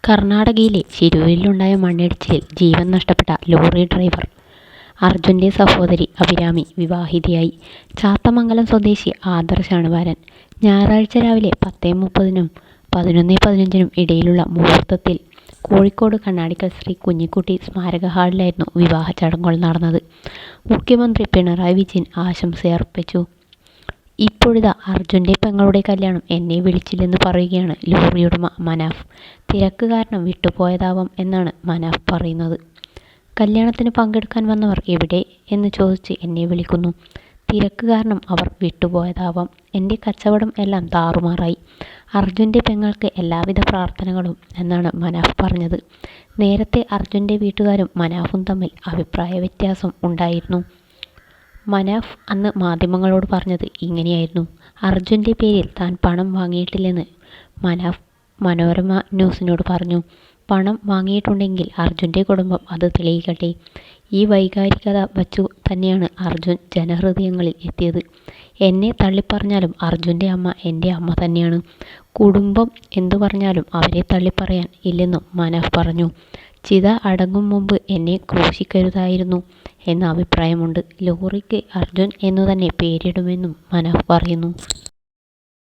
കർണാടകയിലെ ശിരൂരിലുണ്ടായ മണ്ണിടിച്ചിലിൽ ജീവൻ നഷ്ടപ്പെട്ട ലോറി ഡ്രൈവർ അർജുൻ്റെ സഹോദരി അഭിരാമി വിവാഹിതയായി. ചാത്തമംഗലം സ്വദേശി ആദർശാണ് വരൻ. ഞായറാഴ്ച രാവിലെ 10:30-നും 11:15-നും ഇടയിലുള്ള മുഹൂർത്തത്തിൽ കോഴിക്കോട് കണ്ണാടിക്കൽ ശ്രീ കുഞ്ഞിക്കുട്ടി സ്മാരക ഹാളിലായിരുന്നു വിവാഹ ചടങ്ങുകൾ നടന്നത്. മുഖ്യമന്ത്രി പിണറായി വിജയൻ ആശംസയർപ്പിച്ചു. ഇപ്പോഴിതാ അർജുൻ്റെ പെങ്ങളുടെ കല്യാണം എന്നെ വിളിച്ചില്ലെന്ന് പറയുകയാണ് ലോറിയുടമ മനാഫ്. തിരക്ക് കാരണം വിട്ടുപോയതാവാം എന്നാണ് മനാഫ് പറയുന്നത്. കല്യാണത്തിന് പങ്കെടുക്കാൻ വന്നവർ എവിടെ എന്ന് ചോദിച്ച് എന്നെ വിളിക്കുന്നു. തിരക്ക് കാരണം അവർ വിട്ടുപോയതാവാം. എൻ്റെ കച്ചവടം എല്ലാം താറുമാറായി. അർജുൻ്റെ പെങ്ങൾക്ക് എല്ലാവിധ പ്രാർത്ഥനകളും എന്നാണ് മനാഫ് പറഞ്ഞത്. നേരത്തെ അർജുൻ്റെ വീട്ടുകാരും മനാഫും തമ്മിൽ അഭിപ്രായ വ്യത്യാസം ഉണ്ടായിരുന്നു. മനാഫ് അന്ന് മാധ്യമങ്ങളോട് പറഞ്ഞത് ഇങ്ങനെയായിരുന്നു. അർജുൻ്റെ പേരിൽ താൻ പണം വാങ്ങിയിട്ടില്ലെന്ന് മനാഫ് മനോരമ ന്യൂസിനോട് പറഞ്ഞു. പണം വാങ്ങിയിട്ടുണ്ടെങ്കിൽ അർജുൻ്റെ കുടുംബം അത് തെളിയിക്കട്ടെ. ഈ വൈകാരികത വച്ചു തന്നെയാണ് അർജുൻ ജനഹൃദയങ്ങളിൽ എത്തിയത്. എന്നെ തള്ളിപ്പറഞ്ഞാലും അർജുൻ്റെ അമ്മ എൻ്റെ അമ്മ തന്നെയാണ്. കുടുംബം എന്തു പറഞ്ഞാലും അവരെ തള്ളിപ്പറയാൻ ഇല്ലെന്നും മനാഫ് പറഞ്ഞു. ചിത അടങ്ങും മുമ്പ് എന്നെ ക്രൂശിക്കരുതായിരുന്നു എന്ന അഭിപ്രായമുണ്ട്. ലോറിക്ക് അർജുൻ എന്നു തന്നെ പേരിടുമെന്നും മനാഫ് പറയുന്നു.